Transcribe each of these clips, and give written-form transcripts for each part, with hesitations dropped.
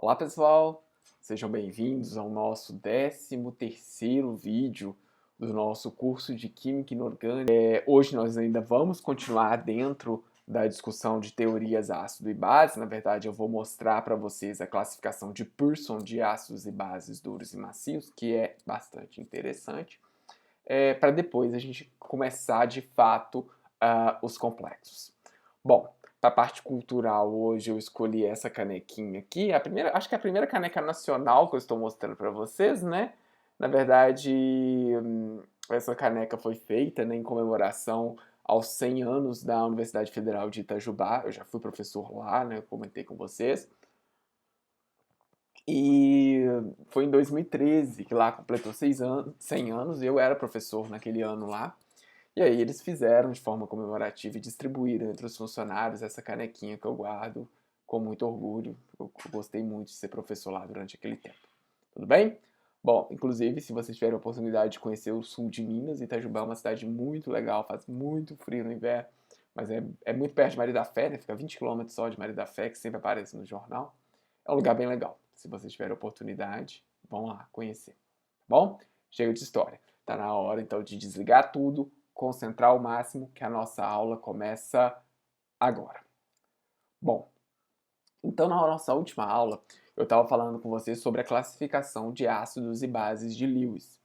Olá pessoal, sejam bem-vindos ao nosso 13º vídeo do nosso curso de Química Inorgânica. Hoje nós ainda vamos continuar dentro da discussão de teorias ácido e base. Na verdade, eu vou mostrar para vocês a classificação de Pearson de ácidos e bases duros e macios, que é bastante interessante, para depois a gente começar de fato os complexos. Bom, para a parte cultural, hoje eu escolhi essa canequinha aqui. Acho que é a primeira caneca nacional que eu estou mostrando para vocês, né? Na verdade, essa caneca foi feita, né, em comemoração aos 100 anos da Universidade Federal de Itajubá. Eu já fui professor lá, né? Eu comentei com vocês. E foi em 2013 que lá completou 100 anos, e eu era professor naquele ano lá. E aí eles fizeram de forma comemorativa e distribuíram entre os funcionários essa canequinha que eu guardo com muito orgulho. Eu gostei muito de ser professor lá durante aquele tempo. Tudo bem? Bom, inclusive, se vocês tiverem a oportunidade de conhecer o sul de Minas, Itajubá é uma cidade muito legal, faz muito frio no inverno, mas é muito perto de Maria da Fé, né? Fica 20 quilômetros só de Maria da Fé, que sempre aparece no jornal. É um lugar bem legal. Se vocês tiverem a oportunidade, vão lá conhecer. Tá bom? Chega de história. Tá na hora, então, de desligar tudo, concentrar ao máximo, que a nossa aula começa agora. Bom, então na nossa última aula, eu estava falando com vocês sobre a classificação de ácidos e bases de Lewis.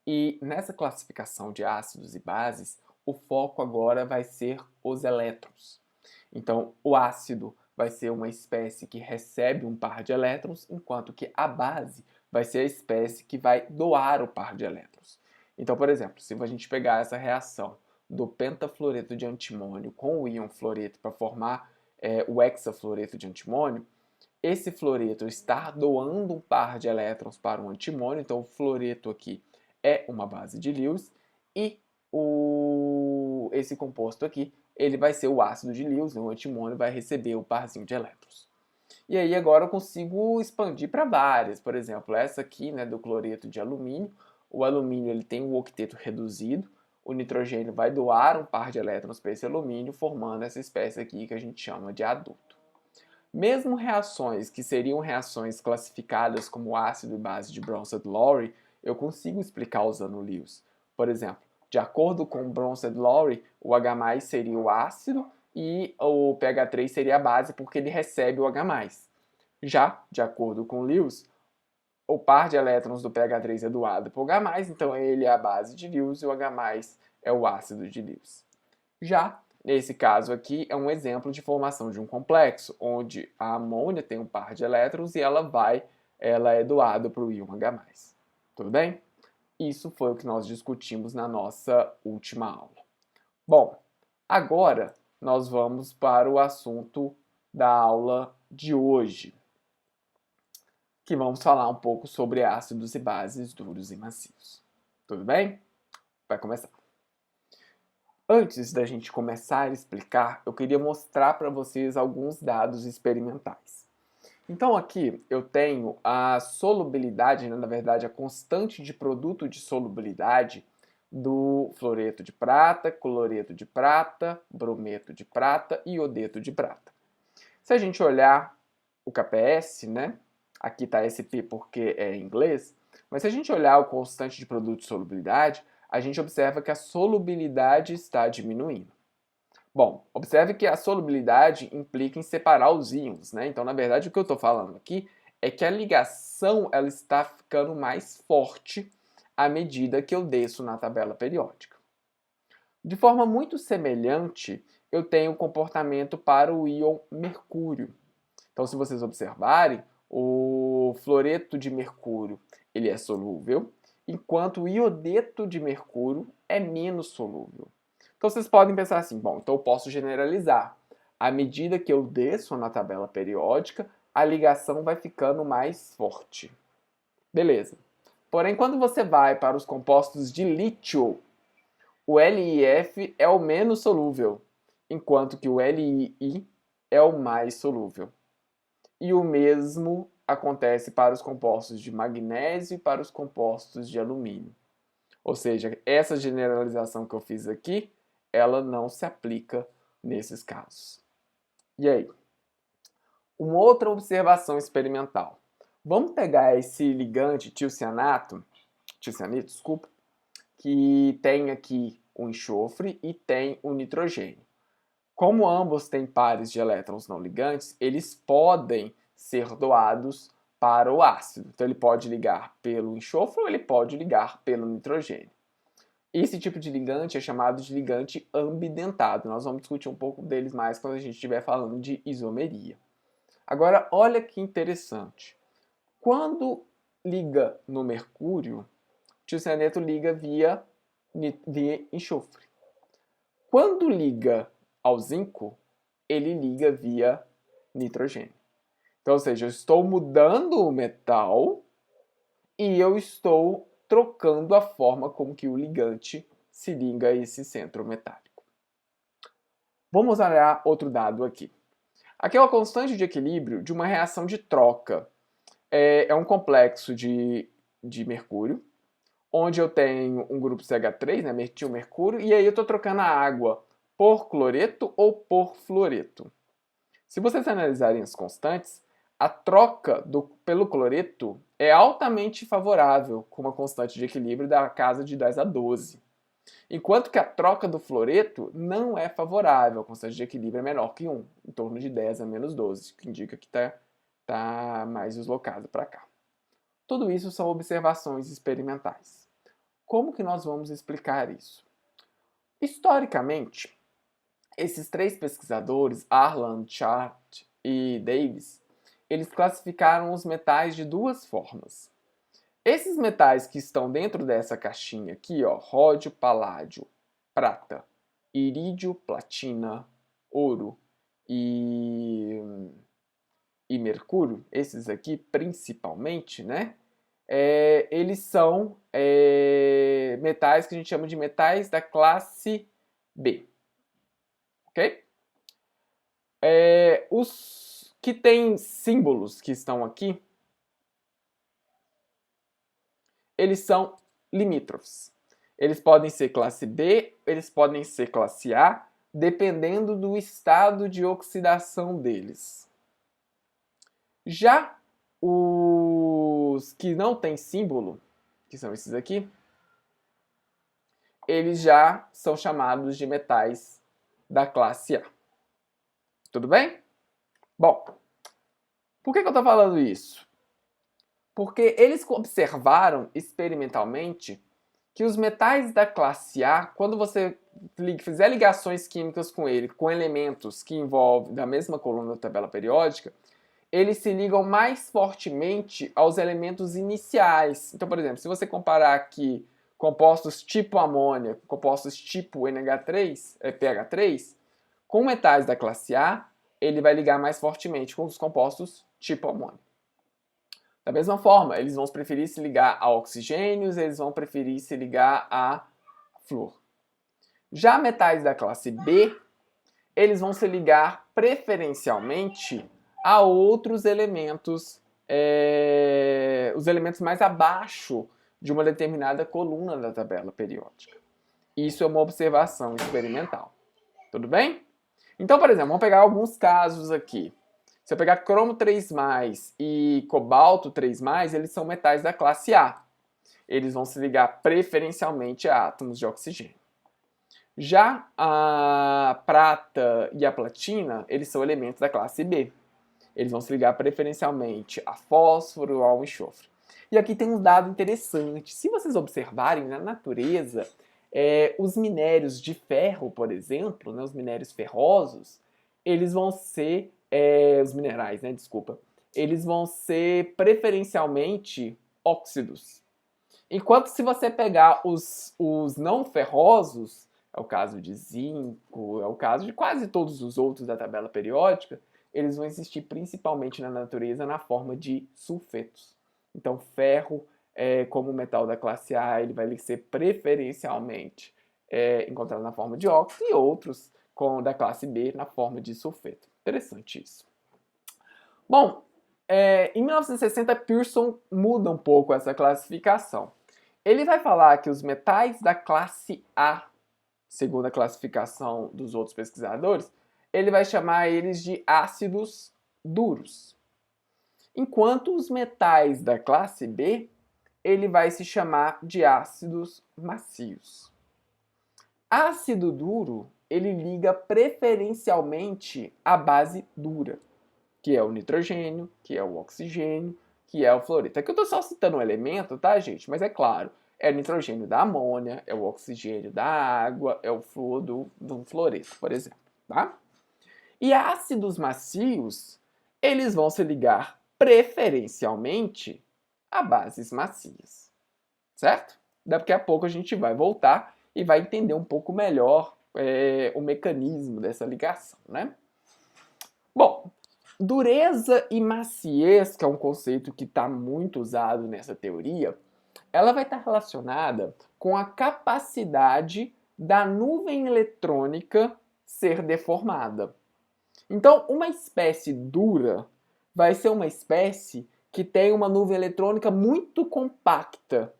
E nessa classificação de ácidos e bases, o foco agora vai ser os elétrons. Então, o ácido vai ser uma espécie que recebe um par de elétrons, enquanto que a base vai ser a espécie que vai doar o par de elétrons. Então, por exemplo, se a gente pegar essa reação do pentafluoreto de antimônio com o íon fluoreto para formar o hexafluoreto de antimônio, esse fluoreto está doando um par de elétrons para o antimônio, então o fluoreto aqui é uma base de Lewis, e esse composto aqui ele vai ser o ácido de Lewis, o antimônio vai receber o parzinho de elétrons. E aí agora eu consigo expandir para várias, por exemplo, essa aqui, né, do cloreto de alumínio. O alumínio ele tem um octeto reduzido, o nitrogênio vai doar um par de elétrons para esse alumínio, formando essa espécie aqui que a gente chama de aduto. Mesmo reações que seriam reações classificadas como ácido e base de Bronsted-Lowry, eu consigo explicar usando Lewis. Por exemplo, de acordo com Bronsted-Lowry, o H+ seria o ácido e o pH3 seria a base porque ele recebe o H+. Já, de acordo com Lewis, o par de elétrons do pH3 é doado por H+, então ele é a base de Lewis e o H+ é o ácido de Lewis. Já nesse caso aqui é um exemplo de formação de um complexo, onde a amônia tem um par de elétrons e ela é doada para o íon H+. Tudo bem? Isso foi o que nós discutimos na nossa última aula. Bom, agora nós vamos para o assunto da aula de hoje, que vamos falar um pouco sobre ácidos e bases duros e macios. Tudo bem? Vai começar. Antes da gente começar a explicar, eu queria mostrar para vocês alguns dados experimentais. Então aqui eu tenho a solubilidade, né, na verdade a constante de produto de solubilidade do fluoreto de prata, cloreto de prata, brometo de prata e iodeto de prata. Se a gente olhar o KPS, né, aqui está SP porque é em inglês, mas se a gente olhar o constante de produto de solubilidade, a gente observa que a solubilidade está diminuindo. Bom, observe que a solubilidade implica em separar os íons, né? Então, na verdade, o que eu estou falando aqui é que a ligação ela está ficando mais forte à medida que eu desço na tabela periódica. De forma muito semelhante, eu tenho o comportamento para o íon mercúrio. Então, se vocês observarem, o fluoreto de mercúrio ele é solúvel, enquanto o iodeto de mercúrio é menos solúvel. Então vocês podem pensar assim, bom, então eu posso generalizar. À medida que eu desço na tabela periódica, a ligação vai ficando mais forte. Beleza. Porém, quando você vai para os compostos de lítio, o LiF é o menos solúvel, enquanto que o LiI é o mais solúvel. E o mesmo acontece para os compostos de magnésio e para os compostos de alumínio. Ou seja, essa generalização que eu fiz aqui, ela não se aplica nesses casos. E aí? Uma outra observação experimental. Vamos pegar esse ligante tiocianato, desculpa, que tem aqui o enxofre e tem o nitrogênio. Como ambos têm pares de elétrons não ligantes, eles podem ser doados para o ácido. Então ele pode ligar pelo enxofre ou ele pode ligar pelo nitrogênio. Esse tipo de ligante é chamado de ligante ambidentado. Nós vamos discutir um pouco deles mais quando a gente estiver falando de isomeria. Agora, olha que interessante. Quando liga no mercúrio, o tiocianeto liga via enxofre. Quando liga ao zinco, ele liga via nitrogênio. Então, ou seja, eu estou mudando o metal e eu estou trocando a forma como que o ligante se liga a esse centro metálico. Vamos olhar outro dado aqui. Aqui é uma constante de equilíbrio de uma reação de troca. É um complexo de mercúrio, onde eu tenho um grupo CH3, né, metilmercúrio, e aí eu estou trocando a água por cloreto ou por fluoreto. Se vocês analisarem as constantes, a troca pelo cloreto é altamente favorável, com uma constante de equilíbrio da casa de 10 a 12. Enquanto que a troca do fluoreto não é favorável, a constante de equilíbrio é menor que 1, em torno de 10 a menos 12, que indica que está mais deslocado para cá. Tudo isso são observações experimentais. Como que nós vamos explicar isso? Historicamente, esses três pesquisadores, Harlan, Chart e Davis, eles classificaram os metais de duas formas. Esses metais que estão dentro dessa caixinha aqui, ó, ródio, paládio, prata, irídio, platina, ouro e mercúrio, esses aqui principalmente, né? Eles são metais que a gente chama de metais da classe B. Ok? Os que têm símbolos que estão aqui, eles são limítrofes. Eles podem ser classe B, eles podem ser classe A, dependendo do estado de oxidação deles. Já os que não têm símbolo, que são esses aqui, eles já são chamados de metais da classe A. Tudo bem? Bom, por que eu estou falando isso? Porque eles observaram experimentalmente que os metais da classe A, quando você fizer ligações químicas com ele, com elementos que envolvem da mesma coluna da tabela periódica, eles se ligam mais fortemente aos elementos iniciais. Então, por exemplo, se você comparar aqui compostos tipo amônia, compostos tipo NH3, pH3, com metais da classe A, ele vai ligar mais fortemente com os compostos tipo amônia. Da mesma forma, eles vão preferir se ligar a oxigênios, eles vão preferir se ligar a flúor. Já metais da classe B, eles vão se ligar preferencialmente a outros elementos, os elementos mais abaixo de uma determinada coluna da tabela periódica. Isso é uma observação experimental. Tudo bem? Então, por exemplo, vamos pegar alguns casos aqui. Se eu pegar cromo 3+, e cobalto 3+, eles são metais da classe A. Eles vão se ligar preferencialmente a átomos de oxigênio. Já a prata e a platina, eles são elementos da classe B. Eles vão se ligar preferencialmente a fósforo ou ao enxofre. E aqui tem um dado interessante. Se vocês observarem na natureza, os minérios de ferro, por exemplo, né, os minérios ferrosos, eles vão ser os minerais, né? Desculpa. Eles vão ser preferencialmente óxidos. Enquanto se você pegar os não ferrosos, é o caso de zinco, é o caso de quase todos os outros da tabela periódica, eles vão existir principalmente na natureza na forma de sulfetos. Então, ferro, como metal da classe A, ele vai ser preferencialmente encontrado na forma de óxido e outros da classe B na forma de sulfeto. Interessante isso. Bom, em 1960, Pearson muda um pouco essa classificação. Ele vai falar que os metais da classe A, segundo a classificação dos outros pesquisadores, ele vai chamar eles de ácidos duros. Enquanto os metais da classe B, ele vai se chamar de ácidos macios. Ácido duro, ele liga preferencialmente à base dura, que é o nitrogênio, que é o oxigênio, que é o fluoreto. Aqui eu estou só citando um elemento, tá, gente? Mas é claro, é o nitrogênio da amônia, é o oxigênio da água, é o flúor do fluoreto, por exemplo, tá? E ácidos macios, eles vão se ligar preferencialmente a bases macias, certo? Daqui a pouco a gente vai voltar e vai entender um pouco melhor o mecanismo dessa ligação, né? Bom, dureza e maciez, que é um conceito que está muito usado nessa teoria, ela vai estar relacionada com a capacidade da nuvem eletrônica ser deformada. Então, uma espécie dura vai ser uma espécie que tem uma nuvem eletrônica muito compacta.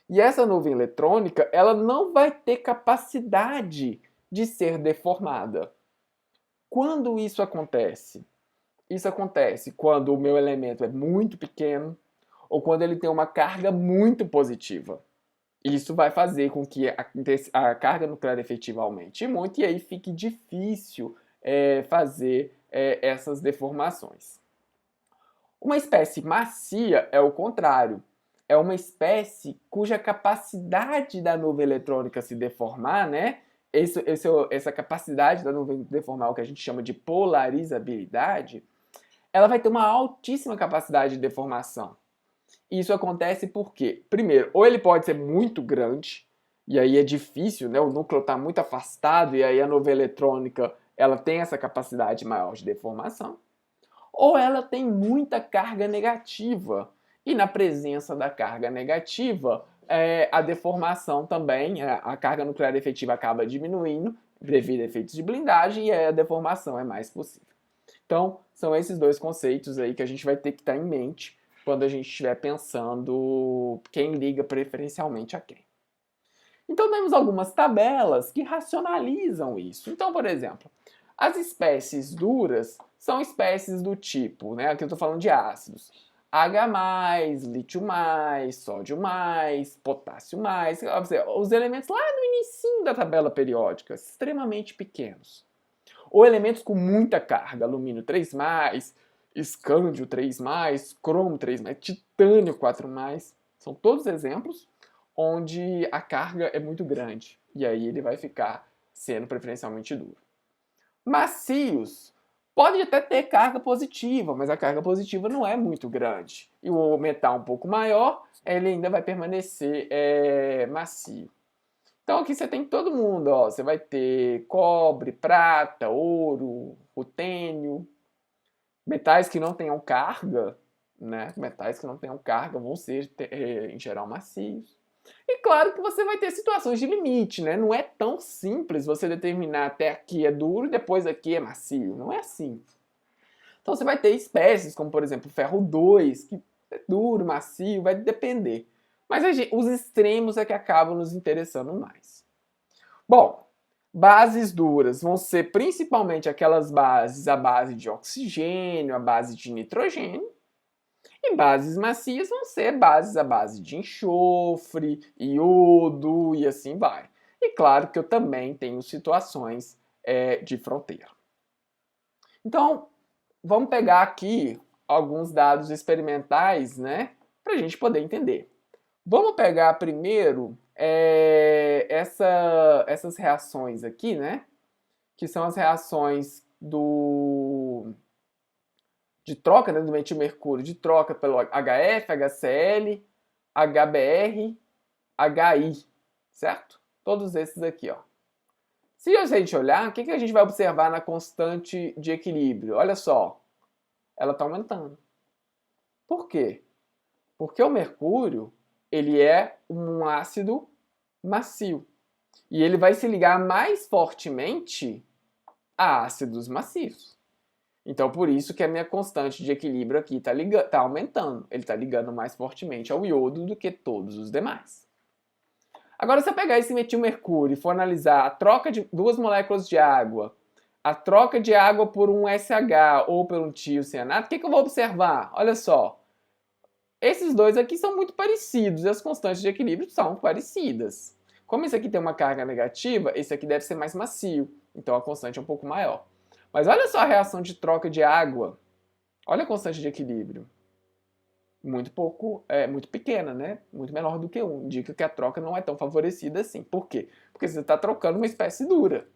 E essa nuvem eletrônica, ela não vai ter capacidade de ser deformada. Quando isso acontece? Isso acontece quando o meu elemento é muito pequeno ou quando ele tem uma carga muito positiva. Isso vai fazer com que a carga nuclear efetiva aumente muito e aí fique difícil fazer essas deformações. Uma espécie macia é o contrário. É uma espécie cuja capacidade da nuvem eletrônica se deformar, né? Essa capacidade da nuvem deformar, o que a gente chama de polarizabilidade, ela vai ter uma altíssima capacidade de deformação. Isso acontece porque, primeiro, ou ele pode ser muito grande, e aí é difícil, né? O núcleo está muito afastado, e aí a nuvem eletrônica ela tem essa capacidade maior de deformação, ou ela tem muita carga negativa, e na presença da carga negativa, a deformação também, a carga nuclear efetiva acaba diminuindo devido a efeitos de blindagem, e aí a deformação é mais possível. Então, são esses dois conceitos aí que a gente vai ter que estar em mente quando a gente estiver pensando quem liga preferencialmente a quem. Então, temos algumas tabelas que racionalizam isso. Então, por exemplo, as espécies duras são espécies do tipo, né? Aqui eu estou falando de ácidos. H+, lítio+, sódio+, potássio+, os elementos lá no início da tabela periódica, extremamente pequenos. Ou elementos com muita carga, alumínio 3+, escândio 3+, cromo 3+, titânio 4+. São todos exemplos onde a carga é muito grande. E aí ele vai ficar sendo preferencialmente duro. Macios pode até ter carga positiva, mas a carga positiva não é muito grande. E o metal um pouco maior, ele ainda vai permanecer macio. Então aqui você tem todo mundo, ó. Você vai ter cobre, prata, ouro, rutênio. Metais que não tenham carga, né? Metais que não tenham carga vão ser, em geral, macios. E claro que você vai ter situações de limite, né? Não é tão simples você determinar até aqui é duro e depois aqui é macio. Não é assim. Então você vai ter espécies como, por exemplo, ferro 2, que é duro, macio, vai depender. Mas os extremos é que acabam nos interessando mais. Bom, bases duras vão ser principalmente aquelas bases à base de oxigênio, à base de nitrogênio. E bases macias vão ser bases à base de enxofre, iodo e assim vai. E claro que eu também tenho situações de fronteira. Então, vamos pegar aqui alguns dados experimentais, né, para a gente poder entender. Vamos pegar primeiro essas reações aqui, né? Que são as reações de troca, né, do metilmercúrio, de troca pelo HF, HCl, HBr, HI, certo? Todos esses aqui, ó. Se a gente olhar, o que a gente vai observar na constante de equilíbrio? Olha só, ela está aumentando. Por quê? Porque o mercúrio ele é um ácido macio. E ele vai se ligar mais fortemente a ácidos macios. Então, por isso que a minha constante de equilíbrio aqui está aumentando. Ele está ligando mais fortemente ao iodo do que todos os demais. Agora, se eu pegar esse metilmercúrio e for analisar a troca de duas moléculas de água a troca de água por um SH ou por um tiocianato, o que eu vou observar? Olha só, esses dois aqui são muito parecidos e as constantes de equilíbrio são parecidas. Como esse aqui tem uma carga negativa, esse aqui deve ser mais macio, então a constante é um pouco maior. Mas olha só a reação de troca de água. Olha a constante de equilíbrio. Muito pequena, né? Muito menor do que 1. Indica que a troca não é tão favorecida assim. Por quê? Porque você está trocando uma espécie dura.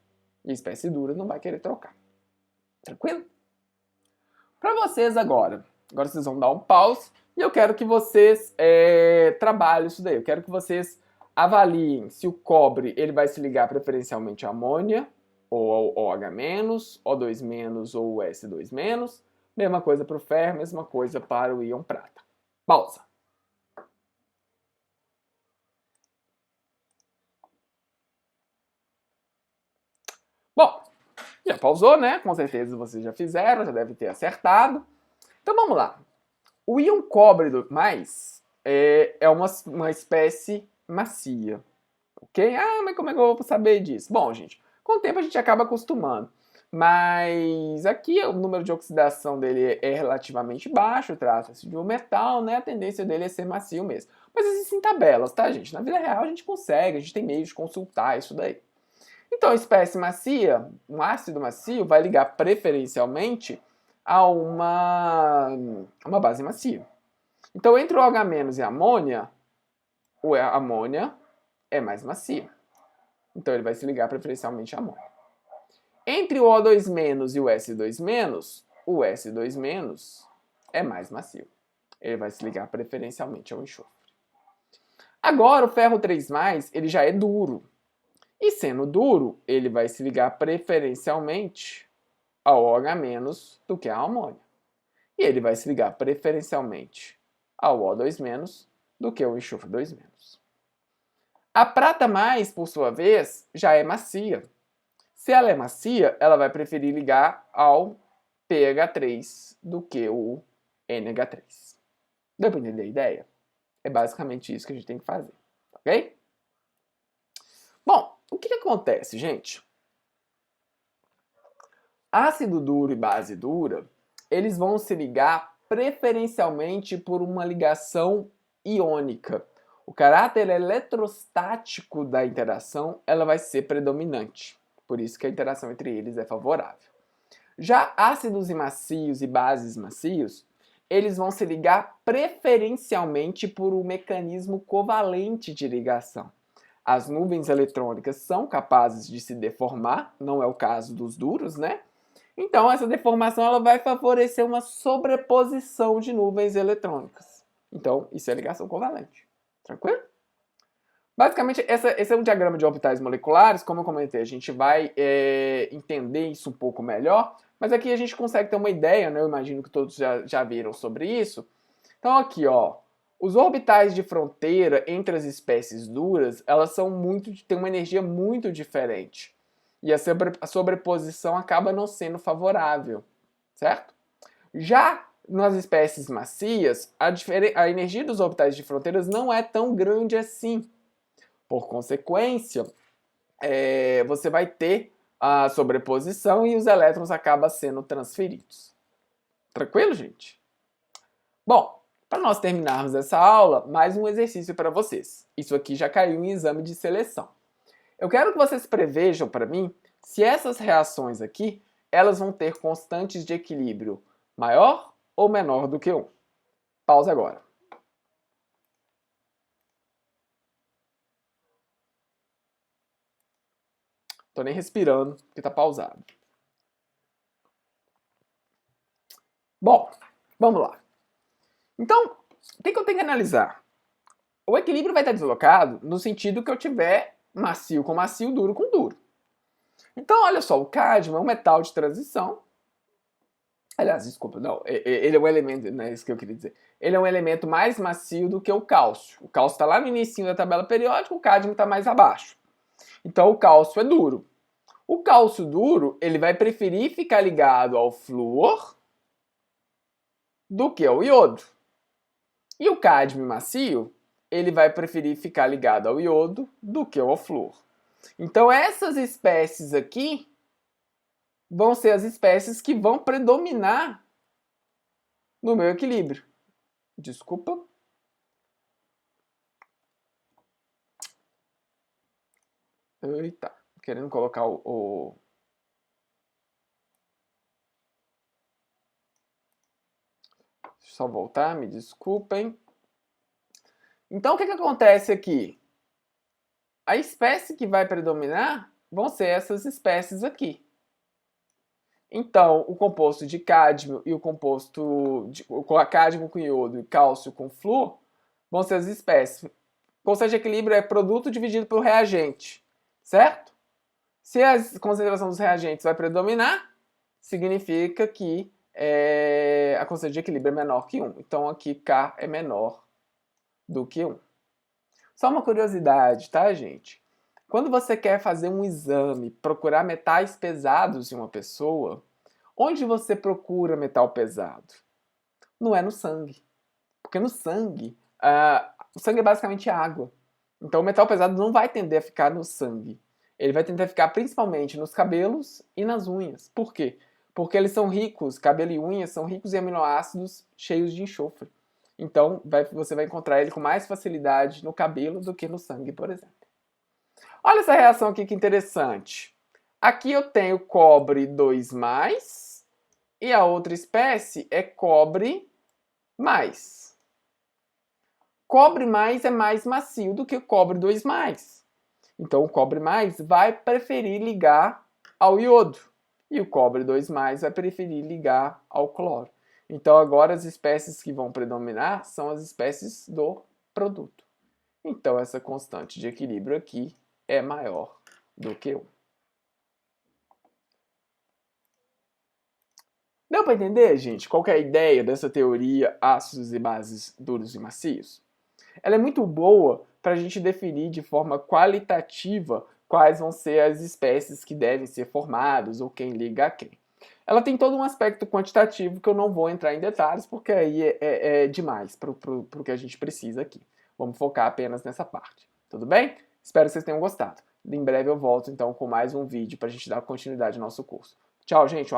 E a espécie dura não vai querer trocar. Tranquilo? Para vocês agora vocês vão dar um pause e eu quero que vocês trabalhem isso daí. Eu quero que vocês avaliem se o cobre ele vai se ligar preferencialmente à amônia, ou ao OH-, O2- ou o S2-. Mesma coisa para o ferro, mesma coisa para o íon prata. Pausa. Bom, já pausou, né? Com certeza vocês já fizeram, já devem ter acertado. Então vamos lá. O íon cobre é uma espécie macia. Ok? Ah, mas como é que eu vou saber disso? Bom, gente, com o tempo a gente acaba acostumando. Mas aqui o número de oxidação dele é relativamente baixo, trata-se de um metal, né? A tendência dele é ser macio mesmo. Mas existem tabelas, tá, gente? Na vida real a gente consegue, a gente tem meios de consultar isso daí. Então, a espécie macia, um ácido macio, vai ligar preferencialmente a uma base macia. Então, entre o OH- e a amônia, a amônia é mais macia. Então, ele vai se ligar preferencialmente à amônia. Entre o O2- e o S2- é mais macio. Ele vai se ligar preferencialmente ao enxofre. Agora, o ferro 3+, ele já é duro. E sendo duro, ele vai se ligar preferencialmente ao OH- do que à amônia. E ele vai se ligar preferencialmente ao O2- do que ao enxofre 2-. A prata mais, por sua vez, já é macia. Se ela é macia, ela vai preferir ligar ao PH3 do que o NH3. Deu para entender a ideia? É basicamente isso que a gente tem que fazer, ok? Bom, o que acontece, gente? Ácido duro e base dura, eles vão se ligar preferencialmente por uma ligação iônica. O caráter eletrostático da interação ela vai ser predominante. Por isso que a interação entre eles é favorável. Já ácidos macios e bases macios, eles vão se ligar preferencialmente por um mecanismo covalente de ligação. As nuvens eletrônicas são capazes de se deformar, não é o caso dos duros, né? Então, essa deformação ela vai favorecer uma sobreposição de nuvens eletrônicas. Então, isso é ligação covalente. Tranquilo? Basicamente, esse é um diagrama de orbitais moleculares. Como eu comentei, a gente vai entender isso um pouco melhor, mas aqui a gente consegue ter uma ideia, né? Eu imagino que todos já viram sobre isso. Então, aqui, ó, os orbitais de fronteira entre as espécies duras, elas têm uma energia muito diferente. E a sobreposição acaba não sendo favorável, certo? Já nas espécies macias, a energia dos orbitais de fronteiras não é tão grande assim. Por consequência, você vai ter a sobreposição e os elétrons acabam sendo transferidos. Tranquilo, gente? Bom, para nós terminarmos essa aula, mais um exercício para vocês. Isso aqui já caiu em exame de seleção. Eu quero que vocês prevejam para mim se essas reações aqui, elas vão ter constantes de equilíbrio maior ou menor do que 1. Pausa agora. Tô nem respirando, porque tá pausado. Bom, vamos lá. Então, o que eu tenho que analisar? O equilíbrio vai estar deslocado no sentido que eu tiver macio com macio, duro com duro. Então, olha só, o cádmio é um metal de transição. Aliás, desculpa, não, ele é um elemento, não é isso que eu queria dizer. Ele é um elemento mais macio do que o cálcio. O cálcio está lá no início da tabela periódica, o cádmio está mais abaixo. Então, o cálcio é duro. O cálcio duro, ele vai preferir ficar ligado ao flúor do que ao iodo. E o cádmio macio, ele vai preferir ficar ligado ao iodo do que ao flúor. Então, essas espécies aqui, vão ser as espécies que vão predominar no meu equilíbrio. Desculpa. Eita, querendo colocar Deixa eu só voltar, me desculpem. Então, o que acontece aqui? A espécie que vai predominar vão ser essas espécies aqui. Então, o composto de cádmio e o composto de cádmio com iodo e cálcio com flúor vão ser as espécies. O constante de equilíbrio é produto dividido pelo reagente, certo? Se a concentração dos reagentes vai predominar, significa que a constante de equilíbrio é menor que 1. Então, aqui K é menor do que 1. Só uma curiosidade, tá, gente? Quando você quer fazer um exame, procurar metais pesados em uma pessoa, onde você procura metal pesado? Não é no sangue. Porque no sangue, o sangue é basicamente água. Então o metal pesado não vai tender a ficar no sangue. Ele vai tender a ficar principalmente nos cabelos e nas unhas. Por quê? Porque eles são ricos, cabelo e unhas são ricos em aminoácidos cheios de enxofre. Então você vai encontrar ele com mais facilidade no cabelo do que no sangue, por exemplo. Olha essa reação aqui que interessante. Aqui eu tenho cobre 2+, e a outra espécie é cobre mais. Cobre mais é mais macio do que o cobre 2+. Então o cobre mais vai preferir ligar ao iodo. E o cobre 2+ vai preferir ligar ao cloro. Então agora as espécies que vão predominar são as espécies do produto. Então essa constante de equilíbrio aqui é maior do que 1. Deu para entender, gente, qual que é a ideia dessa teoria ácidos e bases duros e macios? Ela é muito boa para a gente definir de forma qualitativa quais vão ser as espécies que devem ser formadas ou quem liga a quem. Ela tem todo um aspecto quantitativo que eu não vou entrar em detalhes porque aí é demais para o que a gente precisa aqui. Vamos focar apenas nessa parte. Tudo bem? Espero que vocês tenham gostado. Em breve eu volto então com mais um vídeo para a gente dar continuidade ao nosso curso. Tchau, gente.